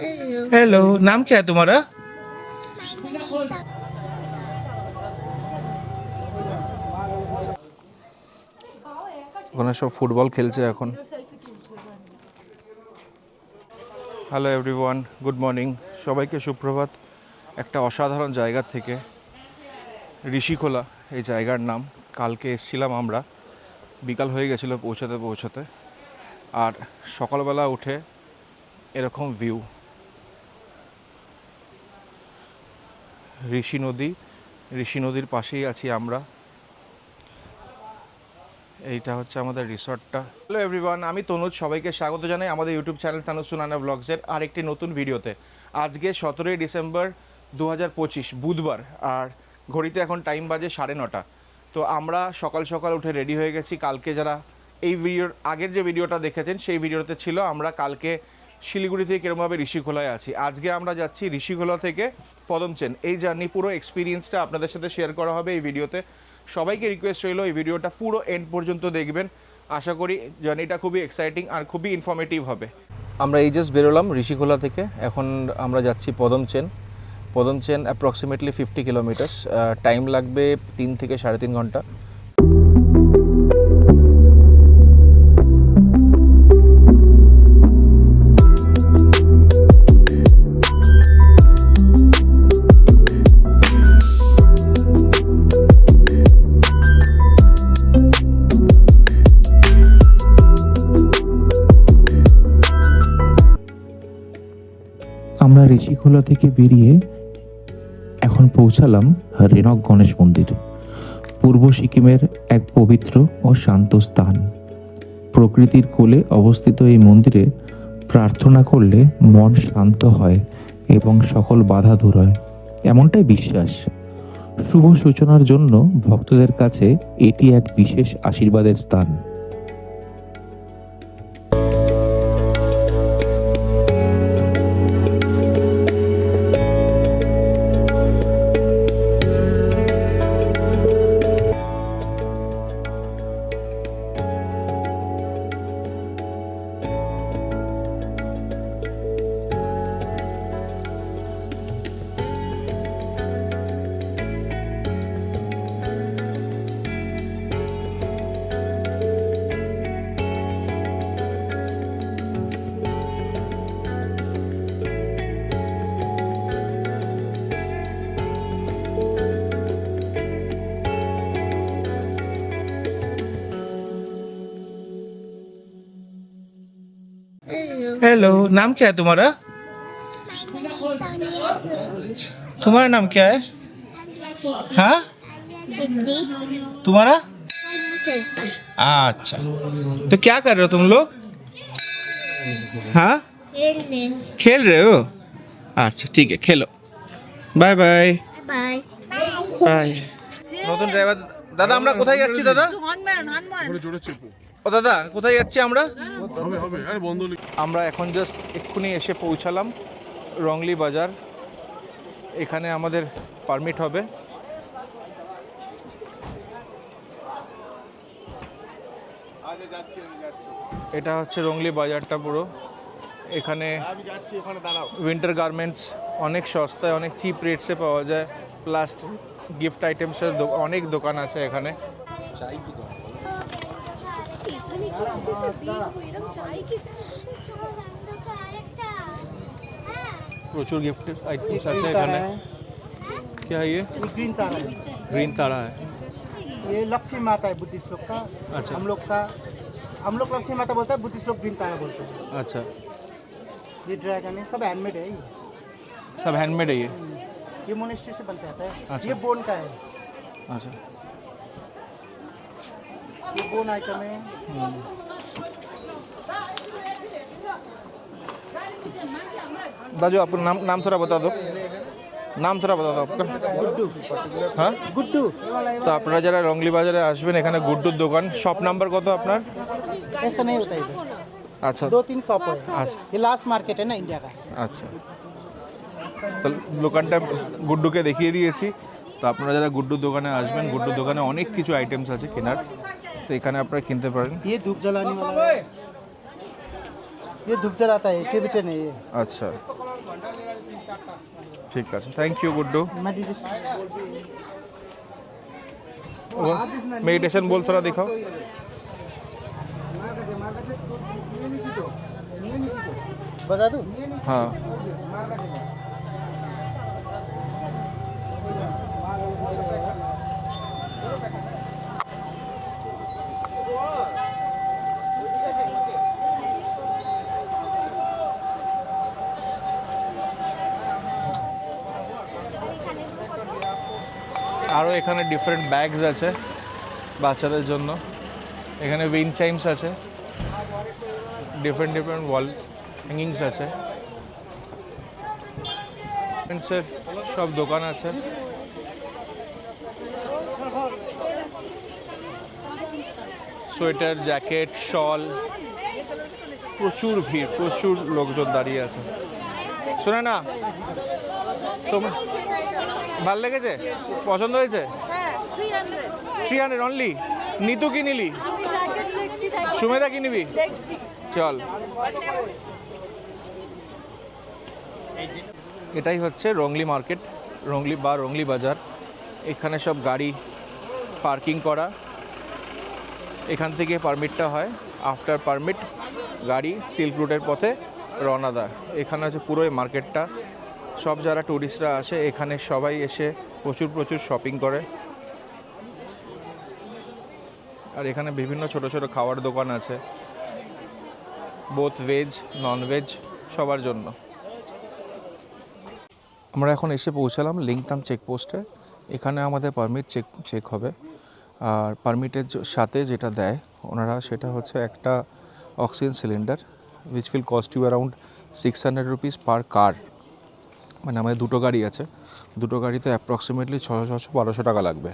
Hello, नाम क्या है तुम्हारा? ওখানে সব ফুটবল খেলছে এখন। হ্যালো এভরিওয়ান, গুড মর্নিং, সবাইকে সুপ্রভাত। একটা অসাধারণ জায়গা থেকে, ঋষিখোলা এই জায়গার নাম। কালকে এসেছিলাম আমরা, বিকাল হয়ে গেছিলো পৌঁছাতে আর সকালবেলা উঠে এরকম ভিউ, ঋষি নদীর পাশেই আছি আমরা। এইটা হচ্ছে আমাদের রিসর্টটা। হ্যালো এভরিওয়ান, আমি তনুজ, সবাইকে স্বাগত জানাই আমাদের ইউটিউব চ্যানেল তানুজ সুনানা ব্লগসের আরেকটি নতুন ভিডিওতে। আজকে 17ই ডিসেম্বর 2025 বুধবার, আর ঘড়িতে এখন টাইম বাজে 9:30। তো আমরা সকাল সকাল উঠে রেডি হয়ে গেছি। কালকে যারা এই ভিডিওর আগের যে ভিডিওটা দেখেছেন সেই ভিডিওতে ছিল আমরা কালকে শিলিগুড়ি থেকে কীরকমভাবে ঋষিখোলায় আছি। আজকে আমরা যাচ্ছি ঋষিখোলা থেকে পদমচেন। এই জার্নি পুরো এক্সপিরিয়েন্সটা আপনাদের সাথে শেয়ার করা হবে এই ভিডিওতে। সবাইকে রিকোয়েস্ট রইল এই ভিডিওটা পুরো এন্ড পর্যন্ত দেখবেন। আশা করি জার্নিটা খুবই এক্সাইটিং আর খুবই ইনফরমেটিভ হবে। আমরা এই জাস্ট বেরোলাম ঋষিখোলা থেকে, এখন আমরা যাচ্ছি পদমচেন অ্যাপ্রক্সিমেটলি 50 কিলোমিটার্স। টাইম লাগবে 3 থেকে 3.5 ঘন্টা। আমরা ঋষিখোলা থেকে বেরিয়ে এখন পৌঁছালাম রেনক গণেশ মন্দির, পূর্ব সিকিমের এক পবিত্র ও শান্ত স্থান। প্রকৃতির কোলে অবস্থিত এই মন্দিরে প্রার্থনা করলে মন শান্ত হয় এবং সকল বাধা দূর হয়, এমনটাই বিশ্বাস। শুভ সূচনার জন্য ভক্তদের কাছে এটি এক বিশেষ আশীর্বাদের স্থান। हेलो, नाम क्या है तुम्हारा? तुम्हारा नाम क्या है? हाँ, तुम्हारा? अच्छा, तो क्या कर रहे हो तुम लोग? हाँ, खेल रहे हो? अच्छा ठीक है, खेलो। Bye bye. बाय। নতুন ড্রাইভার দাদা, আমরা কোথায় যাচ্ছি দাদা? ও দাদা, কোথায় যাচ্ছি আমরা? আমরা এখন জাস্ট এক্ষুনি এসে পৌঁছালাম রংলি বাজার। এখানে আমাদের পারমিট হবে। এটা হচ্ছে রংলি বাজারটা পুরো। এখানে উইন্টার গার্মেন্টস অনেক সস্তায়, অনেক চিপ রেটসে পাওয়া যায়। প্লাস গিফট আইটেমসের অনেক দোকান আছে এখানে। প্রচুর গিফট आइटम्स আছে এখানে। क्या है ये? ग्रीन तारा है। ये लक्ष्मी माता है बुद्धिस्ट लोग का। अच्छा। हम लोग लक्ष्मी माता बोलते हैं, बुद्धिस्ट लोग ग्रीन तारा बोलते हैं। अच्छा, ये ड्रैगन है, सब हैंडमेड है सब हैंडमेड है ये मोनेस्ट्री से बनता है। अच्छा। ये बोन का है, अच्छा। ये बोन आइटम है। दाजू, आपका नाम थोड़ा बता दो। নাম थोड़ा बता दो आपका। হ্যাঁ, गुड्डू। তো আপনারা যারা রংলি বাজারে আসবেন, এখানে গুড্ডুর দোকান। শপ নাম্বার কত আপনার? ऐसा नहीं होता इधर, আচ্ছা 2-3 शॉप है। अच्छा। ये लास्ट मार्केट है ना इंडिया का। আচ্ছা, তো দোকানটা গুড্ডুকে দেখিয়ে দিয়েছি। তো আপনারা যারা গুড্ডুর দোকানে আসবেন, গুড্ডুর দোকানে অনেক কিছু আইটেমস আছে কেনার, তো এখানে আপনারা কিনতে পারেন। ये धूप जलाने वाला है, ये धूप जलाता है, टिबेटन है ये। আচ্ছা, ঠিক আছে, থ্যাংক ইউ গুড্ডু। मेडिटेशन बोल थोड़ा दिखाओ। बजा दूं? हाँ, আরও এখানে ডিফারেন্ট ব্যাগস আছে বাচ্চাদের জন্য। এখানে উইন্ড চাইমস আছে, ডিফারেন্ট ডিফারেন্ট ওয়াল হ্যাঙ্গিংস আছে, পেন্সের সব দোকান আছে। সোয়েটার, জ্যাকেট, শল, প্রচুর ভিড়, প্রচুর লোকজন দাঁড়িয়ে আছে। শোনে না, তোমার ভাল লেগেছে? পছন্দ হয়েছে? 300 অনলি। নিতু কি নিলি? সুমেধা কি নিবি? চল। এটাই হচ্ছে রংলি মার্কেট, রংলি বাজার। এখানে সব গাড়ি পার্কিং করা, এখান থেকে পারমিটটা হয়। আফটার পারমিট গাড়ি সিল্ক রুটের পথে রওনা দেয়। এখানে হচ্ছে পুরো এই মার্কেটটা, সব যারা ট্যুরিস্টরা আসে এখানে সবাই এসে প্রচুর শপিং করে। আর এখানে বিভিন্ন ছোট ছোট খাওয়ার দোকান আছে, বোথ ভেজ নন ভেজ সবার জন্য। আমরা এখন এসে পৌঁছালাম লিংতাম চেকপোস্টে। এখানে আমাদের পারমিট চেক হবে। আর পারমিটের সাথে যেটা দেয় ওনারা সেটা হচ্ছে একটা oxygen cylinder, which will cost you around 600 rupees per car. মানে আমাদের দুটো গাড়ি আছে, দুটো গাড়িতে অ্যাপ্রক্সিমেটলি 600-1200 টাকা লাগবে।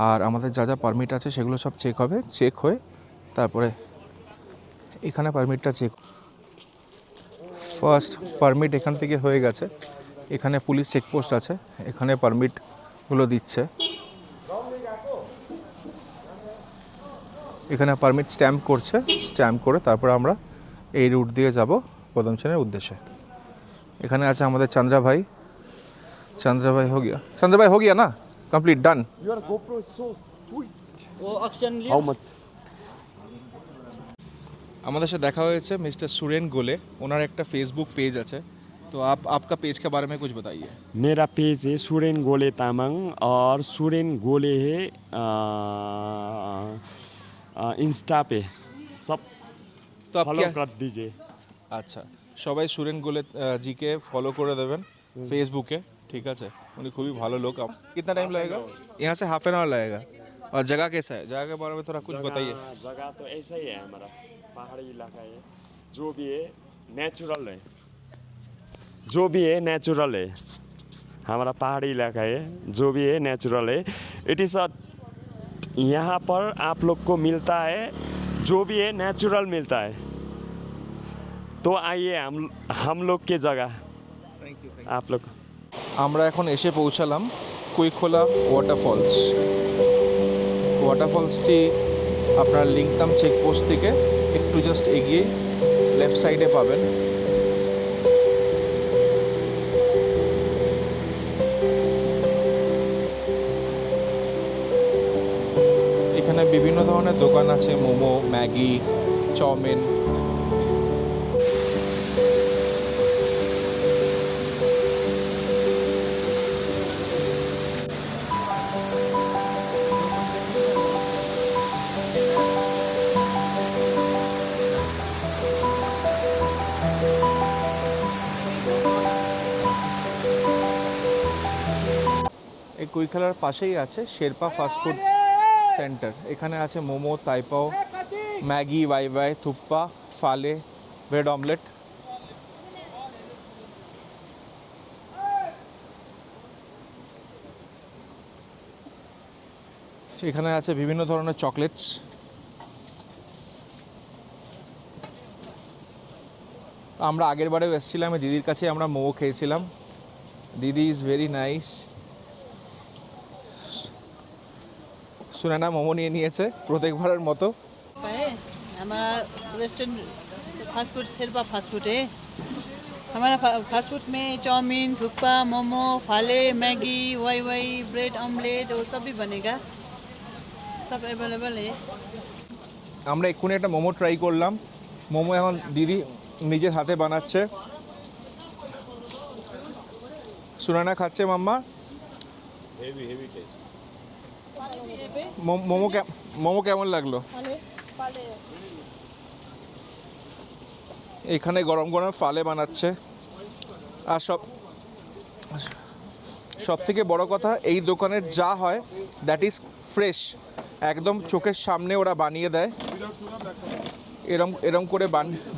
আর আমাদের যা যা পারমিট আছে সেগুলো সব চেক হবে, চেক হয়ে তারপরে এখানে পারমিটটা চেক। ফার্স্ট পারমিট এখান থেকে হয়ে গেছে, এখানে পুলিশ চেকপোস্ট আছে, এখানে পারমিটগুলো দিচ্ছে। এখানে পারমিট স্ট্যাম্প করছে, স্ট্যাম্প করে তারপর আমরা এই রুট দিয়ে যাব পদমচেনের উদ্দেশ্যে। এখানে আছে আমাদের চন্দ্রা ভাই हो गया ना complete done. Your GoPro is so sweet. वो ऑक्शन लिया? How much? আমাদের সাথে দেখা হয়েছে মিস্টার সুরেন গোলে, ওনার একটা फेसबुक पेज আছে। तो आपका पेज के बारे में कुछ बताइए। मेरा पेज है सुरेन गोले तामाङ और सुरेन गोले है इंस्टा पे सब तो आप फॉलो क्या कर दीजिए। আচ্ছা, সবাই সুরেন গোলে জিকে ফলো করে দেবেন फेसबुके, ठीक है। उन्हें खूब ही भालो लोग। कितना टाइम लगेगा? यहाँ से हाफ एन आवर लगेगा। और जगह कैसा है? जगह के बारे में थोड़ा कुछ बताइए। जगह तो ऐसा ही है, हमारा पहाड़ी इलाका है, जो भी है नेचुरल है, जो भी है नेचुरल है। हमारा पहाड़ी इलाका है, जो भी है नेचुरल है। इट इज़ यहाँ पर आप लोग को मिलता है, जो भी है नेचुरल मिलता है। तो आइए हम लोग के जगह आप लोग। আমরা এখন এসে পৌঁছালাম কুইকখোলা ওয়াটারফলসটি আপনার লিংতাম চেকপোস্ট থেকে একটু জাস্ট এগিয়ে লেফট সাইডে পাবেন। এখানে বিভিন্ন ধরনের দোকান আছে, মোমো, ম্যাগি, চাউমিন। এই কুইকখোলার পাশেই আছে শেরপা ফাস্টফুড সেন্টার। এখানে আছে মোমো, তাইপাও, ম্যাগি, ওয়াই থুপ্পা, ফালে, ব্রেড অমলেট। এখানে আছে বিভিন্ন ধরনের চকলেটস। আমরা আগের বারেও এসেছিলাম, দিদির কাছে আমরা মোমো খেয়েছিলাম। দিদি is very nice. Sunana momo নিয়ে নিয়েছে প্রত্যেকবারের মতো। हमारा restaurant fast food Sherpa fast food है। हमारा फास्ट फूड में chowmein, thukpa, momo, phale, Maggi, Wai Wai, bread omelette और सब भी बनेगा, सब अवेलेबल है। আমরা এক্ষুনি একটা মোমো ট্রাই করলাম। মোমো এখন দিদি নিজের হাতে বানাচ্ছে, সুনানা খাচ্ছে মাম্মা। মোমো কেমন লাগলো? এখানে গরম গরম ফালে বানাচ্ছে। আর সব থেকে বড় কথা, এই দোকানের যা হয় দ্যাট ইজ ফ্রেশ, একদম চোখের সামনে ওরা বানিয়ে দেয়। এরম করে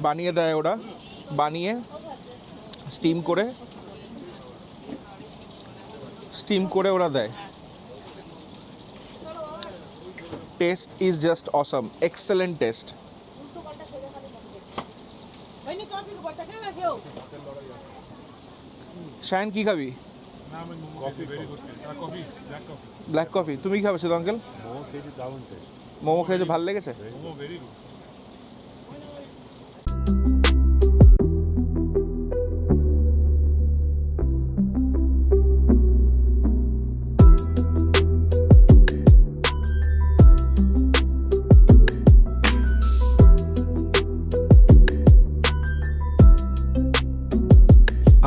বানিয়ে দেয় ওরা, বানিয়ে স্টিম করে ওরা দেয়। Test is just awesome, excellent test. Shayan কি খাবি? Black coffee. তুমি কি খাবে শুধু আঙ্কেল? মোমো খেয়েছো, ভালো লেগেছে?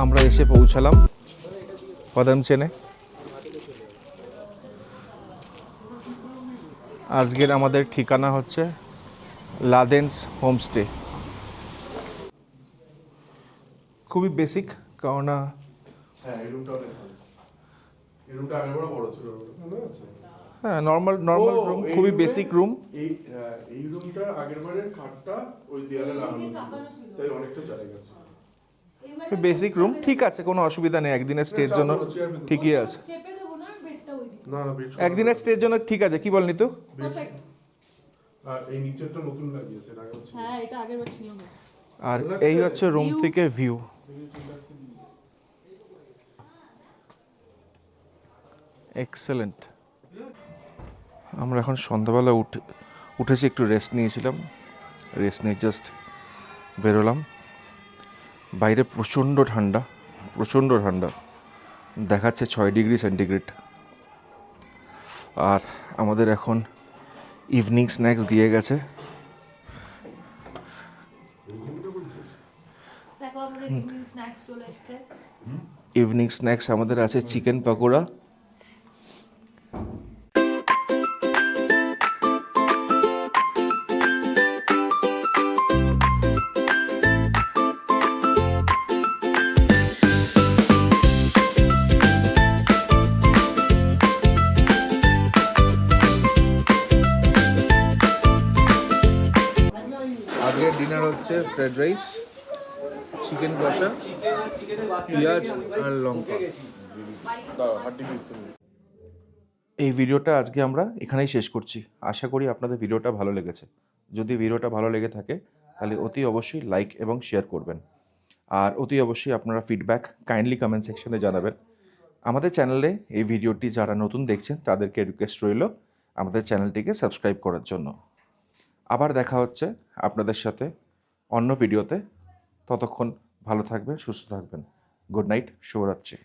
আমরা এসে পৌঁছালাম পদমচেনে। আজকের আমাদের ঠিকানা হচ্ছে লাদেন্স হোমস্টে। খুবই বেসিক, কেননা হ্যাঁ নর্মাল রুম, খুবই বেসিক রুম। এই রুমটার আগের বারের খাটটা ওই দেয়ালে লাগানো ছিল, তাই অনেকটা চলে গেছে। বেসিক রুম ঠিক আছে, কোনো অসুবিধা নেই। একদিনের স্টের জন্য ঠিকই আছে। না না বেড একদিনের স্টের জন্য ঠিক আছে। কি বল নিতু? আর এই নিচেরটা নতুন লাগিয়েছে, এর আগে ছিল। হ্যাঁ, এটা আগের বার ছিল না। আর এই হচ্ছে রুম থেকে ভিউ। এক্সেলেন্ট। আমরা এখন সন্ধ্যাবেলা উঠেছি, একটু রেস্ট নিয়েছিলাম, রেস্ট নিয়ে জাস্ট বেরোলাম। বাইরে প্রচণ্ড ঠান্ডা, দেখাচ্ছে 6 ডিগ্রি সেন্টিগ্রেড। আর আমাদের এখন ইভিনিং স্ন্যাক্স দিয়ে গেছে। ইভিনিং স্ন্যাক্স আমাদের আছে চিকেন পকোড়া, আজকের ডিনার হচ্ছে ফ্রাইড রাইস, চিকেন কষা, পেঁয়াজ আর লঙ্কা। এই ভিডিওটা আজকে আমরা এখানেই শেষ করছি। আশা করি আপনাদের ভিডিওটা ভালো লেগেছে। যদি ভিডিওটা ভালো লেগে থাকে তাহলে অতি অবশ্যই লাইক এবং শেয়ার করবেন। আর অতি অবশ্যই আপনারা ফিডব্যাক কাইন্ডলি কমেন্ট সেকশনে জানাবেন। আমাদের চ্যানেলে এই ভিডিওটি যারা নতুন দেখছেন তাদেরকে রিকোয়েস্ট রইল আমাদের চ্যানেলটিকে সাবস্ক্রাইব করার জন্য। আবার দেখা হচ্ছে আপনাদের সাথে অন্য ভিডিওতে। ততক্ষণ ভালো থাকবেন, সুস্থ থাকবেন। গুড নাইট, শুভরাত্রি।